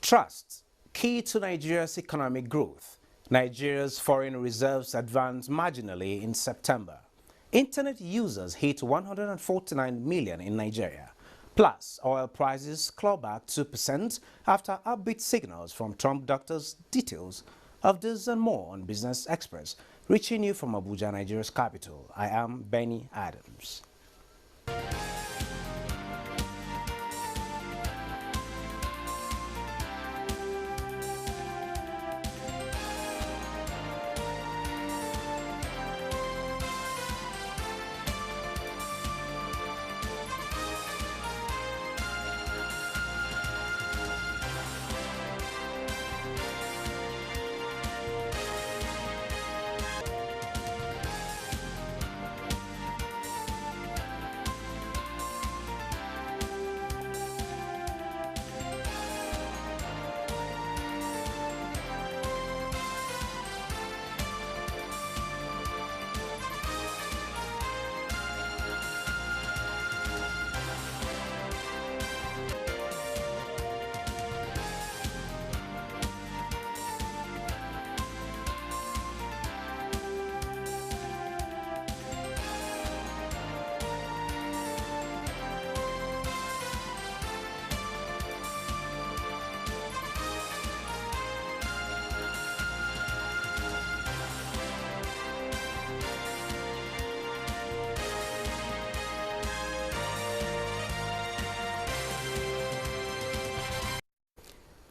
Trust, key to Nigeria's economic growth. Nigeria's foreign reserves advanced marginally in September. Internet users hit 149 million in Nigeria. Plus, oil prices claw back 2% after upbeat signals from Trump doctors. Details of this and more on Business Express, reaching you from Abuja, Nigeria's capital. I am Benny Adams.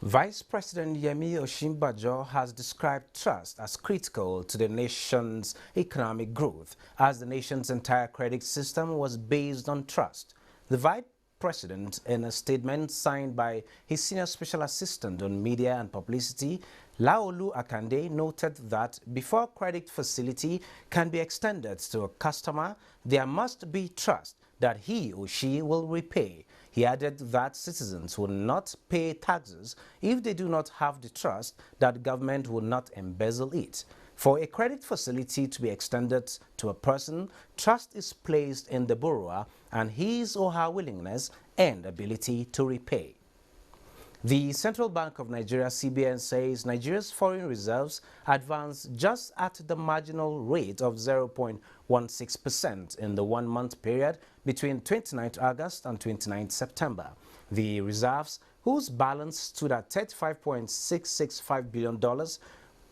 Vice President Yemi Osinbajo has described trust as critical to the nation's economic growth, as the nation's entire credit system was based on trust. The Vice President, in a statement signed by his Senior Special Assistant on Media and Publicity, Laolu Akande, noted that before credit facility can be extended to a customer, there must be trust that he or she will repay. He added that citizens will not pay taxes if they do not have the trust that government will not embezzle it. For a credit facility to be extended to a person, trust is placed in the borrower and his or her willingness and ability to repay. The Central Bank of Nigeria, CBN, says Nigeria's foreign reserves advanced just at the marginal rate of 0.16% in the one-month period between 29th August and 29th September. The reserves, whose balance stood at $35.665 billion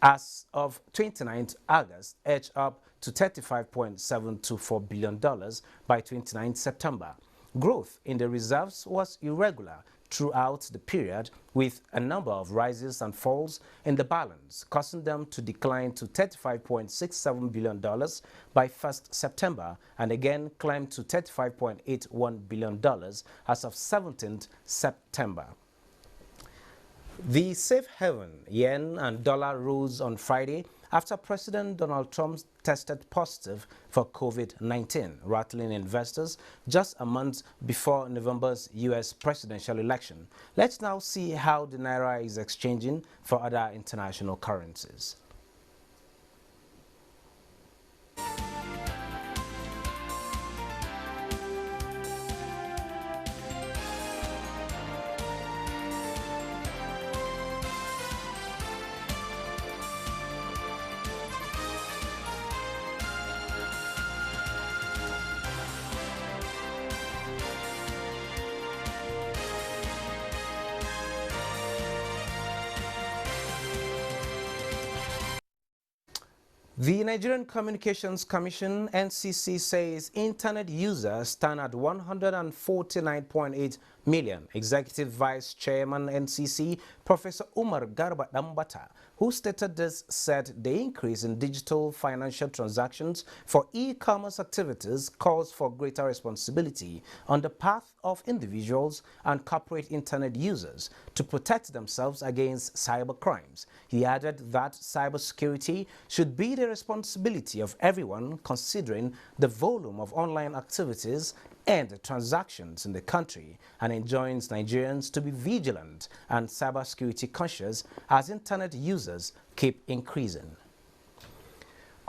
as of 29th August, edged up to $35.724 billion by 29th September. Growth in the reserves was irregular throughout the period, with a number of rises and falls in the balance, causing them to decline to $35.67 billion by 1st September and again climb to $35.81 billion as of 17th September. The safe haven yen and dollar rose on Friday after President Donald Trump tested positive for COVID-19, rattling investors just a month before November's U.S. presidential election. Let's now see how the naira is exchanging for other international currencies. The Nigerian Communications Commission, NCC, says internet users stand at 149.8 million. Executive Vice Chairman NCC, Professor Umar Garba Dambata, who stated this, said the increase in digital financial transactions for e-commerce activities calls for greater responsibility on the part of individuals and corporate internet users to protect themselves against cyber crimes. He added that cybersecurity should be the responsibility of everyone, considering the volume of online activities and transactions in the country, and enjoins Nigerians to be vigilant and cybersecurity conscious as internet users keep increasing.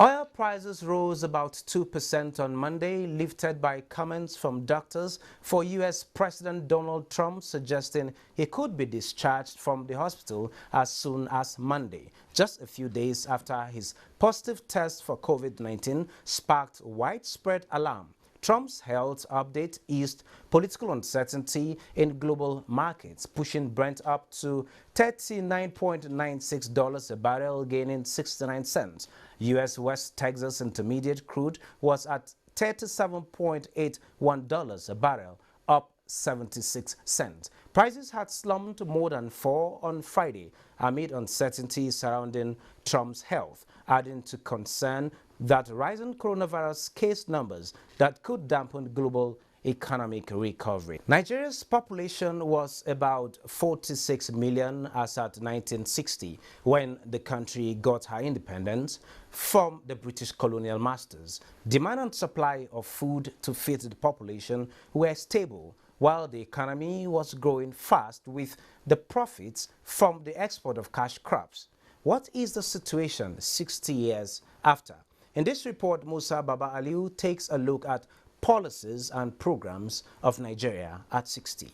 Oil prices rose about 2% on Monday, lifted by comments from doctors for U.S. President Donald Trump suggesting he could be discharged from the hospital as soon as Monday, just a few days after his positive test for COVID-19 sparked widespread alarm. Trump's health update eased political uncertainty in global markets, pushing Brent up to $39.96 a barrel, gaining 69 cents. U.S. West Texas Intermediate crude was at $37.81 a barrel, up 76 cents. Prices had slumped more than 4 on Friday amid uncertainty surrounding Trump's health, adding to concern that rising coronavirus case numbers that could dampen global economic recovery. Nigeria's population was about 46 million as at 1960, when the country got her independence from the British colonial masters. Demand and supply of food to feed the population were stable, while the economy was growing fast with the profits from the export of cash crops. What is the situation 60 years after? In this report, Musa Baba Aliu takes a look at policies and programs of Nigeria at 60.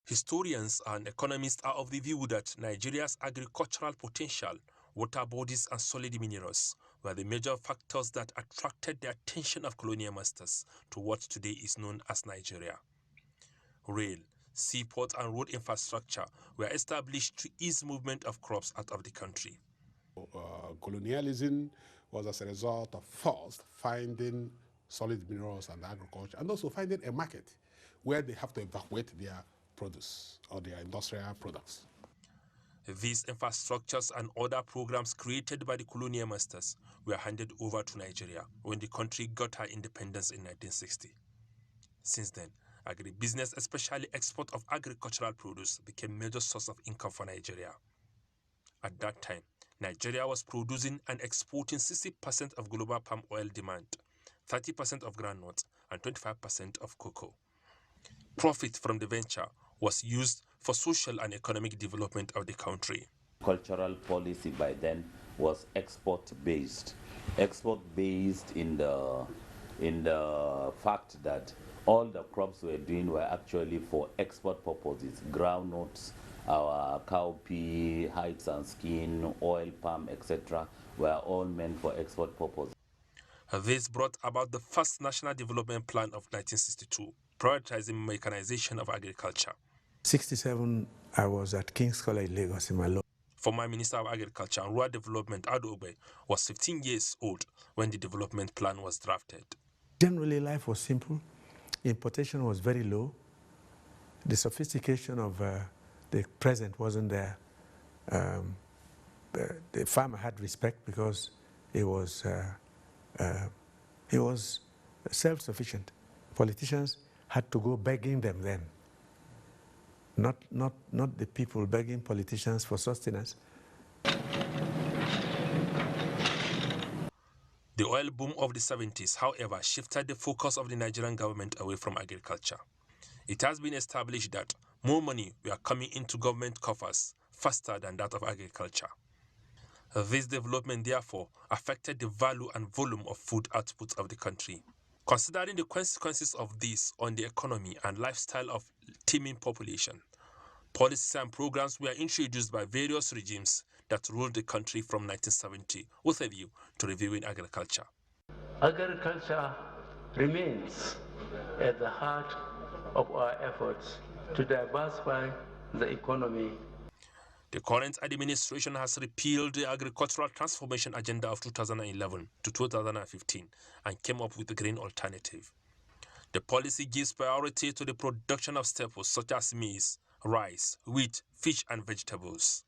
Historians and economists are of the view that Nigeria's agricultural potential, water bodies and solid minerals were the major factors that attracted the attention of colonial masters to what today is known as Nigeria. Rail, seaport and road infrastructure were established to ease movement of crops out of the country. Colonialism was as a result of first finding solid minerals and agriculture, and also finding a market where they have to evacuate their produce or their industrial products. These infrastructures and other programs created by the colonial masters were handed over to Nigeria when the country got her independence in 1960. Since then, agribusiness, especially export of agricultural produce, became a major source of income for Nigeria. At that time, Nigeria was producing and exporting 60% of global palm oil demand, 30% of groundnut, and 25% of cocoa. Profit from the venture was used for social and economic development of the country. Cultural policy by then was export-based. Export-based in the fact that all the crops we're doing were actually for export purposes. Groundnuts, our cowpea, hides and skin, oil palm, etc. were all meant for export purposes. This brought about the first National Development Plan of 1962, prioritizing mechanization of agriculture. 1967, I was at King's College, Lagos, in my law. Former Minister of Agriculture and Rural Development, Ado Ogbe, was 15 years old when the development plan was drafted. Generally, life was simple. Importation was very low. The sophistication of the present wasn't there. The farmer had respect because he was self-sufficient. Politicians had to go begging them then. Not the people begging politicians for sustenance. The oil boom of the 70s, however, shifted the focus of the Nigerian government away from agriculture. It has been established that more money were coming into government coffers faster than that of agriculture. This development, therefore, affected the value and volume of food output of the country. Considering the consequences of this on the economy and lifestyle of teeming population, policies and programs were introduced by various regimes that ruled the country from 1970 with a view to reviewing agriculture. Agriculture remains at the heart of our efforts to diversify the economy. The current administration has repealed the Agricultural Transformation Agenda of 2011 to 2015 and came up with the Green Alternative. The policy gives priority to the production of staples such as maize, rice, wheat, fish, and vegetables.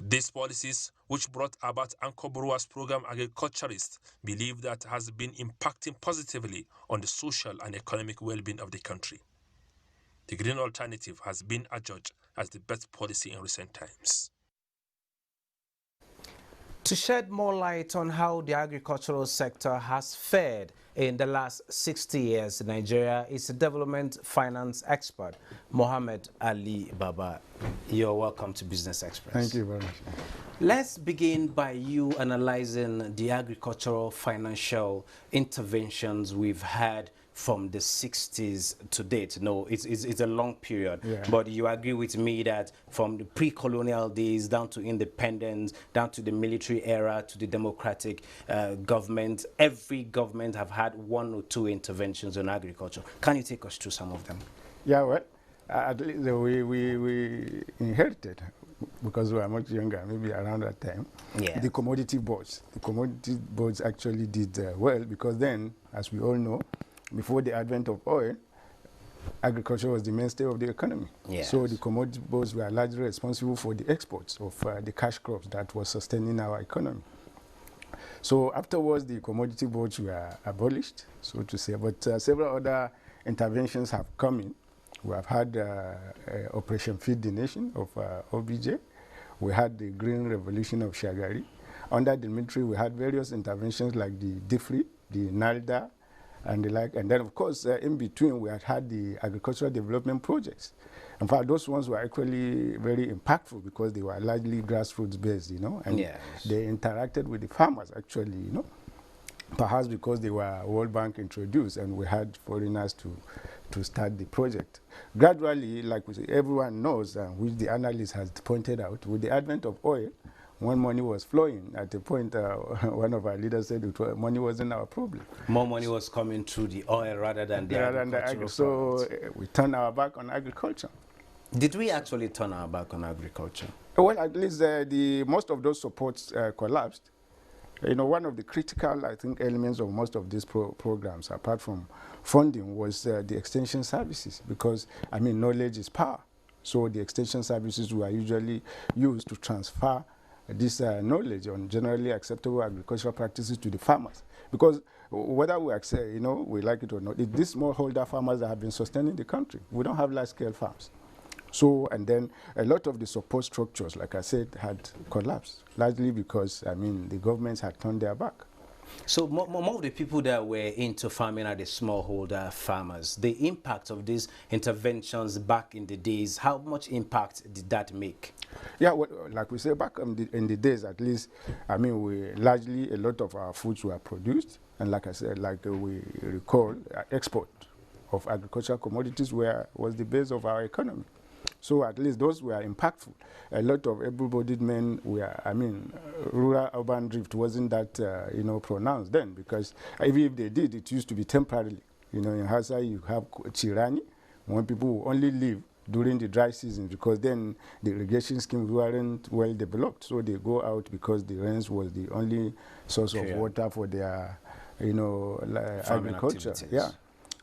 These policies, which brought about Anchor Brewers Program agriculturists, believe that has been impacting positively on the social and economic well-being of the country. The Green Alternative has been adjudged as the best policy in recent times. To shed more light on how the agricultural sector has fared in the last 60 years in Nigeria is development finance expert Mohammed Ali Baba. You're welcome to Business Express. Thank you very much. Let's begin by you analyzing the agricultural financial interventions we've had from the 60s to date. No, it's a long period, Yeah. but you agree with me that from the pre-colonial days down to independence, down to the military era, to the democratic government, every government have had one or two interventions on agriculture. Can you take us through some of them? Yeah, well, at least we inherited, because we were much younger, maybe around that time, Yeah. the commodity boards. The commodity boards actually did well, because then, as we all know, before the advent of oil, agriculture was the mainstay of the economy. Yes. So the commodity boards were largely responsible for the exports of the cash crops that was sustaining our economy. So afterwards, the commodity boards were abolished, so to say, but several other interventions have come in. We have had Operation Feed the Nation of OBJ. We had the Green Revolution of Shagari. Under the military, we had various interventions like the DFRI, the NALDA, and the like. And then, of course, in between, we had the agricultural development projects. In fact, those ones were actually very impactful because they were largely grassroots based, you know, and Yes. they interacted with the farmers, actually, you know, perhaps because they were World Bank introduced and we had foreigners to start the project. Gradually, like we say, everyone knows, which the analyst has pointed out, with the advent of oil, when money was flowing, at a point, one of our leaders said money wasn't our problem. More money was coming through the oil rather than the agricultural So products. we turned our back on agriculture. Did we actually turn our back on agriculture? Well, at least most of those supports collapsed. You know, one of the critical, I think, elements of most of these programs, apart from funding, was the extension services, because, I mean, knowledge is power. So the extension services were usually used to transfer this knowledge on generally acceptable agricultural practices to the farmers. Because whether we accept, you know, we like it or not, it's these smallholder farmers that have been sustaining the country. We don't have large-scale farms. So, and then a lot of the support structures, like I said, had collapsed, largely because, I mean, the governments had turned their back. So more of the people that were into farming are the smallholder farmers. The impact of these interventions back in the days, how much impact did that make? Yeah, well, like we say, back in the days, at least, I mean, largely a lot of our foods were produced. And like I said, like we recall, export of agricultural commodities was the base of our economy. So at least those were impactful. A lot of able-bodied men were, I mean, rural-urban drift wasn't that, you know, pronounced then, because even if they did, it used to be temporarily. You know, in Hausa, you have Chirani, when people only live during the dry season, because then the irrigation schemes weren't well developed. So they go out because the rains was the only source of water for their, you know, agriculture. Activities. Yeah.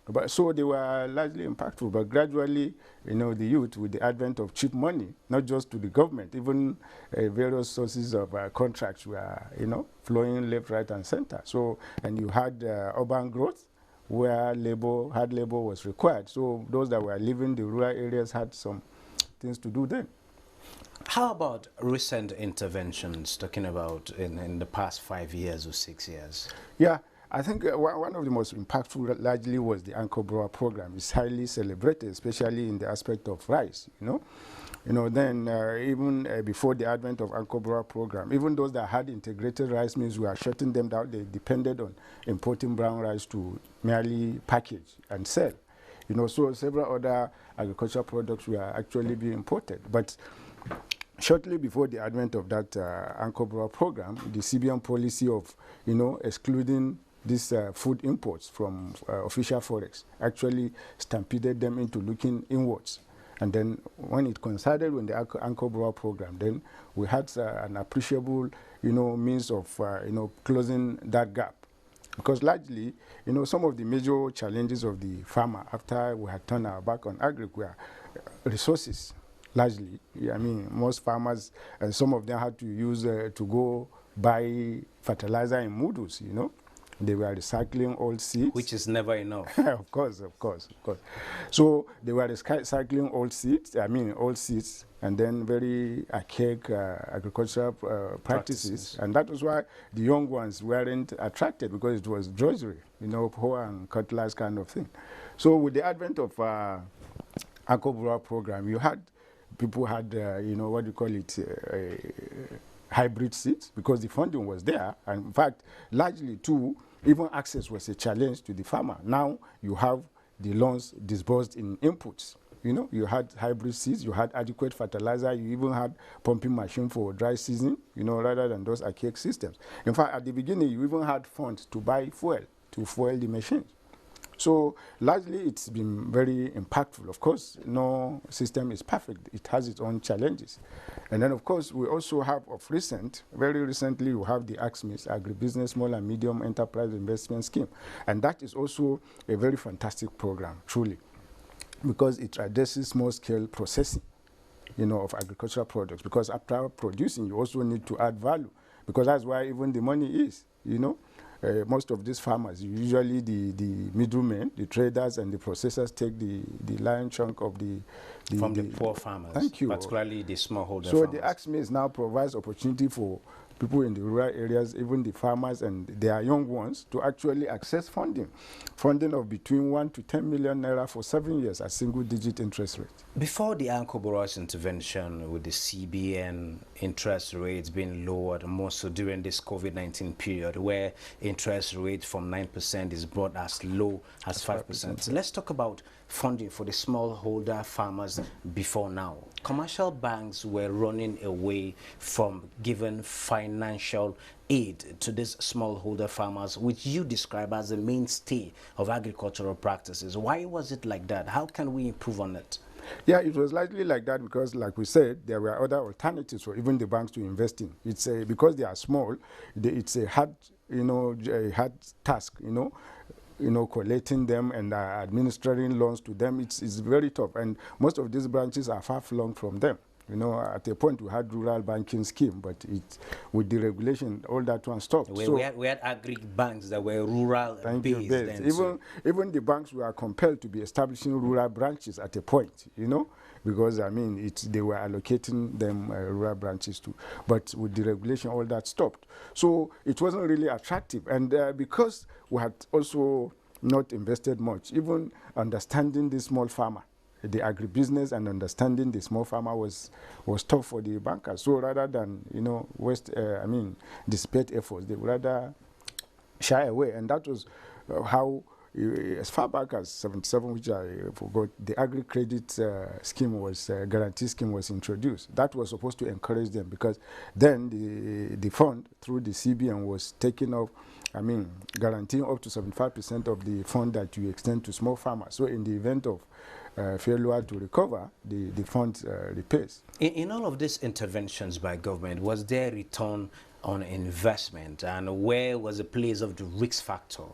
But so they were largely impactful, but gradually, you know, the youth, with the advent of cheap money, not just to the government, even various sources of contracts were, you know, flowing left, right, and center. So, and you had urban growth, where hard labor was required. So those that were living in the rural areas had some things to do then. How about recent interventions, talking about in the past 5 years or 6 years? Yeah. I think one of the most impactful largely was the Anchor Grower program. It's highly celebrated, especially in the aspect of rice, you know. You know, then even before the advent of Anchor Grower program, even those that had integrated rice mills were shutting them down. They depended on importing brown rice to merely package and sell. You know, so several other agricultural products were actually being imported. But shortly before the advent of that Anchor Grower program, the CBN policy of, you know, excluding these food imports from official forex actually stampeded them into looking inwards. And then when it coincided with the Anchor Grower program, then we had an appreciable, you know, means of, you know, closing that gap. Because largely, you know, some of the major challenges of the farmer after we had turned our back on agriculture were resources, largely. I mean, most farmers, some of them had to use, to go buy fertilizer in Moodus, you know. They were recycling old seeds. Which is never enough. Of course. So they were recycling old seeds, and then very archaic agricultural practices. And that was why the young ones weren't attracted, because it was drudgery, you know, hoe and cutlass kind of thing. So with the advent of Anchor Grower program, you had people had, you know, what do you call it, hybrid seeds, because the funding was there. And in fact, largely too, even access was a challenge to the farmer. Now you have the loans disbursed in inputs. You know, you had hybrid seeds, you had adequate fertilizer, you even had pumping machine for dry season, you know, rather than those archaic systems. In fact, at the beginning, you even had funds to buy fuel, to fuel the machines. So largely, it's been very impactful. Of course, no system is perfect. It has its own challenges. And then, of course, we also have very recently, you have the AXMIS, Agribusiness Small and Medium Enterprise Investment Scheme. And that is also a very fantastic program, truly, because it addresses small-scale processing, you know, of agricultural products. Because after producing, you also need to add value, because that's where even the money is, you know. Most of these farmers, usually the middlemen, the traders and the processors take the lion chunk of the poor farmers. Thank you. Particularly the smallholder farmers. So the AXMIS now provides opportunity for people in the rural areas, even the farmers and their young ones, to actually access funding of between 1 to 10 million naira for 7 years at single-digit interest rate. Before the Anko-Boro's intervention with the CBN interest rates being lowered, more so during this COVID-19 period, where interest rate from 9% is brought as low as 5%. So let's talk about funding for the smallholder farmers before now. Commercial banks were running away from giving financial aid to these smallholder farmers, which you describe as a mainstay of agricultural practices. Why was it like that? How can we improve on it? Yeah, it was likely like that because, like we said, there were other alternatives for even the banks to invest in. It's because they are small, it's a hard, a hard task, collecting them and administering loans to them. It's very tough, and most of these branches are far flung from them. At a point we had rural banking scheme, but with the regulation, all that one stopped. We had agri banks that were rural based. Even the banks were compelled to be establishing rural branches at a point, because they were allocating them rural branches too. But with the regulation, all that stopped. So it wasn't really attractive, and because we had also not invested much, even understanding the small farmer, the agribusiness and understanding the small farmer was tough for the bankers. So rather than dissipate efforts, they would rather shy away, and that was how, as far back as 77, which I forgot, the agri credit guarantee scheme was introduced. That was supposed to encourage them, because then the fund through the CBN was taking off, guaranteeing up to 75% of the fund that you extend to small farmers. So in the event of failure to recover, the fund repays. In all of these interventions by government, was there return on investment, and where was the place of the risk factor?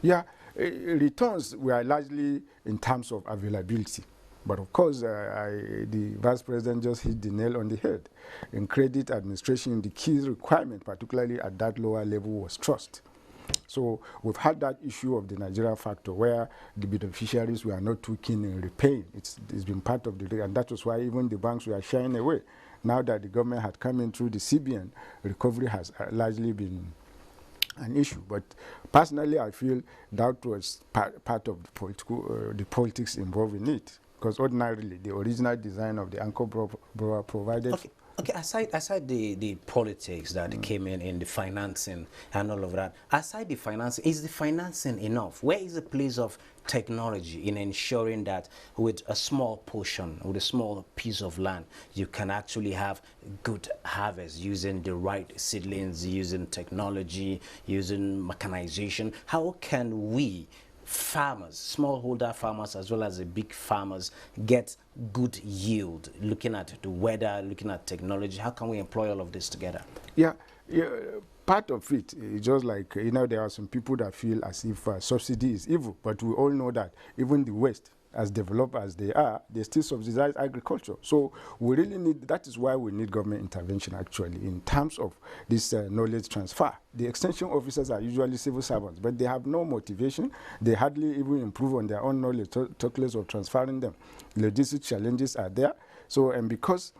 Yeah, returns were largely in terms of availability. But of course, the Vice President just hit the nail on the head. In credit administration, the key requirement, particularly at that lower level, was trust. So we've had that issue of the Nigerian factor, where the beneficiaries were not too keen in repaying. It's been part of the, and that was why even the banks were shying away. Now that the government had come in through the CBN, recovery has largely been an issue. But personally, I feel that was part of the politics involved in it, because ordinarily the original design of the Anko-Borough provided. Okay, aside the politics that came in the financing and all of that, aside the financing, is the financing enough? Where is the place of technology in ensuring that with a small portion, with a small piece of land, you can actually have good harvest using the right seedlings, using technology, using mechanization? How can we farmers, smallholder farmers as well as the big farmers, get good yield, looking at the weather, looking at technology? How can we employ all of this together? Yeah, part of it is just like, there are some people that feel as if subsidy is evil, but we all know that even the West, as developed as they are, they still subsidize agriculture. So we really need, that is why we need government intervention actually in terms of this knowledge transfer. The extension officers are usually civil servants, but they have no motivation. They hardly even improve on their own knowledge, talk less of transferring them. Logistic challenges are there. So, and because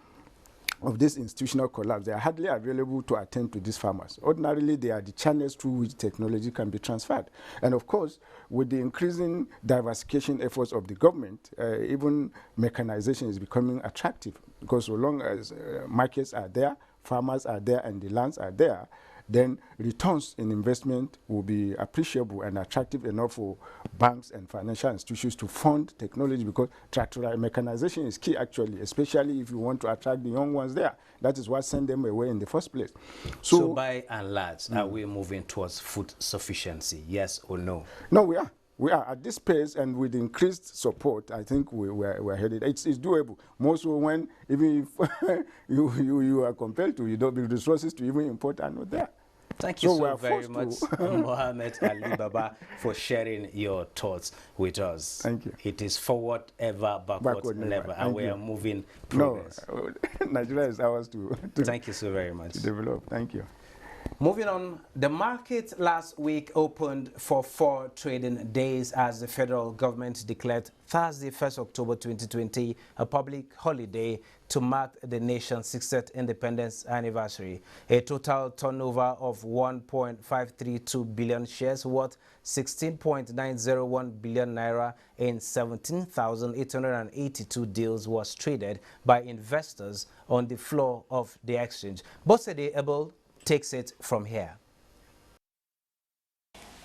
of this institutional collapse, they are hardly available to attend to these farmers. Ordinarily, they are the channels through which technology can be transferred. And of course, with the increasing diversification efforts of the government, even mechanization is becoming attractive, because so long as markets are there, farmers are there, and the lands are there, then returns in investment will be appreciable and attractive enough for banks and financial institutions to fund technology, because tractorial mechanization is key, actually, especially if you want to attract the young ones there. That is what sent them away in the first place. So by and large, are we moving towards food sufficiency, yes or no? No, we are. We are at this pace, and with increased support, I think we're headed. It's doable. Most of when, even if you are compelled to, you don't have the resources to even import, are not there. Thank you so very much, Mohammed Ali Baba, for sharing your thoughts with us. Thank you. It is forward ever, backward never, and we are moving progress. No, Nigeria is ours to Thank you so very much. To develop. Thank you. Moving on, the market last week opened for 4 trading days as the federal government declared Thursday, 1st October 2020, a public holiday to mark the nation's 60th independence anniversary. A total turnover of 1.532 billion shares worth 16.901 billion naira in 17,882 deals was traded by investors on the floor of the exchange. Bosede Abel takes it from here.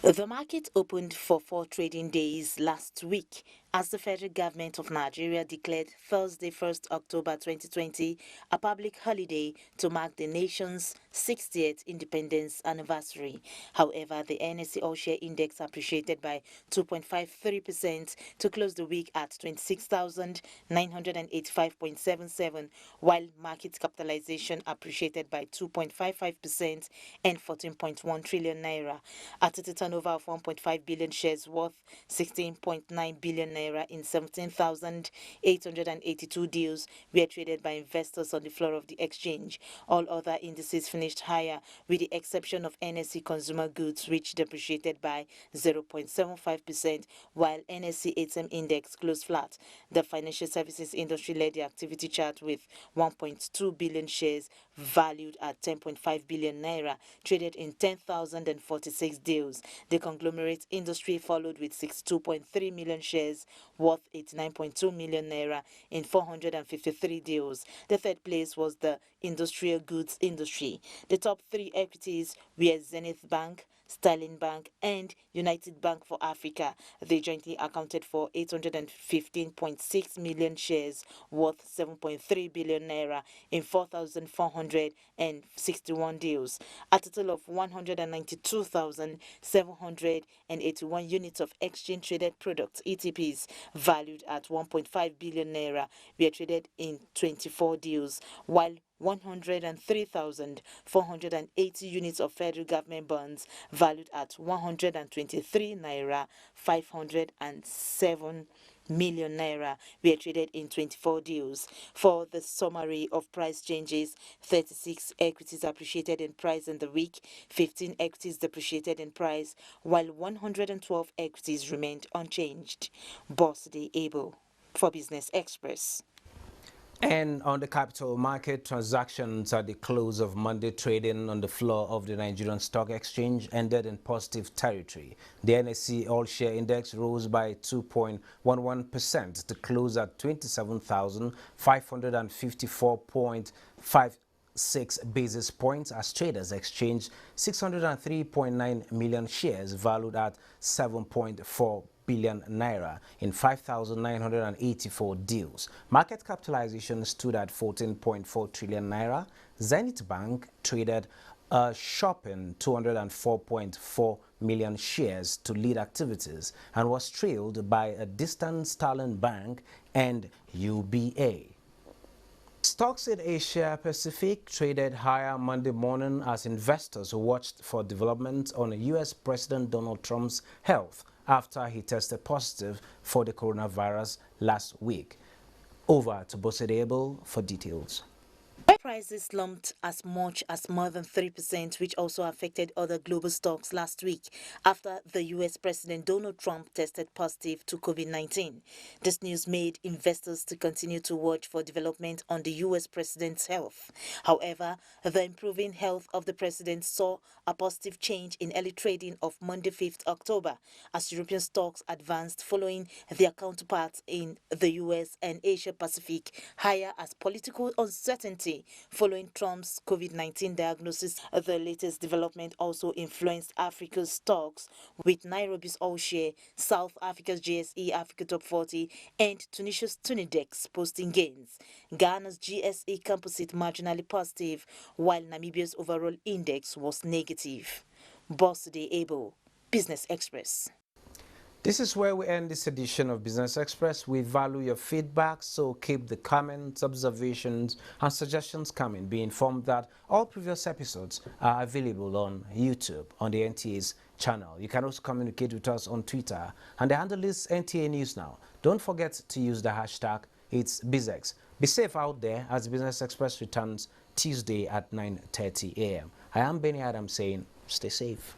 The market opened for 4 trading days last week as the federal government of Nigeria declared Thursday, 1st October 2020, a public holiday to mark the nation's 60th independence anniversary. However, the NSE All-Share Index appreciated by 2.53% to close the week at 26,985.77, while market capitalization appreciated by 2.55% and 14.1 trillion naira. At a turnover of 1.5 billion shares worth 16.9 billion naira in 17,882 deals were traded by investors on the floor of the exchange. All other indices finished higher, with the exception of NSE Consumer Goods, which depreciated by 0.75%, while NSE ATM Index closed flat. The financial services industry led the activity chart with 1.2 billion shares valued at 10.5 billion naira, traded in 10,046 deals. The conglomerate industry followed with 62.3 million shares worth 89.2 million naira in 453 deals. The third place was the industrial goods industry. The top 3 equities were Zenith Bank, Sterling Bank and United Bank for Africa. They jointly accounted for 815.6 million shares worth 7.3 billion naira in 4,461 deals. A total of 192,781 units of exchange traded products, ETPs, valued at 1.5 billion naira were traded in 24 deals, while 103,480 units of federal government bonds valued at 123 naira 507 million naira were traded in 24 deals. For the summary of price changes, 36 equities appreciated in price in the week, 15 equities depreciated in price, while 112 equities remained unchanged. Bosede Abel for Business Express. And on the capital market, transactions at the close of Monday trading on the floor of the Nigerian Stock Exchange ended in positive territory. The NSE All-Share Index rose by 2.11% to close at 27,554.56 basis points as traders exchanged 603.9 million shares valued at 7.4 billion naira in 5,984 deals. Market capitalization stood at 14.4 trillion naira. Zenith Bank traded a shopping 204.4 million shares to lead activities and was trailed by a distant Sterling Bank and UBA. Stocks in Asia Pacific traded higher Monday morning as investors watched for developments on U.S. President Donald Trump's health after he tested positive for the coronavirus last week. Over to Bosede Abel for details. When Prices slumped as much as more than 3%, which also affected other global stocks last week after the U.S. President Donald Trump tested positive to COVID-19. This news made investors to continue to watch for development on the U.S. president's health. However, the improving health of the president saw a positive change in early trading of Monday, 5th October, as European stocks advanced following their counterparts in the U.S. and Asia Pacific higher as political uncertainty following Trump's COVID-19 diagnosis. The latest development also influenced Africa's stocks, with Nairobi's all-share, South Africa's JSE Africa Top 40 and Tunisia's Tunidex posting gains. Ghana's GSE Composite marginally positive, while Namibia's overall index was negative. Bosside Able, Business Express. This is where we end this edition of Business Express. We value your feedback, so keep the comments, observations, and suggestions coming. Be informed that all previous episodes are available on YouTube on the NTA's channel. You can also communicate with us on Twitter, and the handle is NTA News Now. Don't forget to use the hashtag #It'sBizX. Be safe out there as Business Express returns Tuesday at 9:30 a.m. I am Benny Adam saying, stay safe.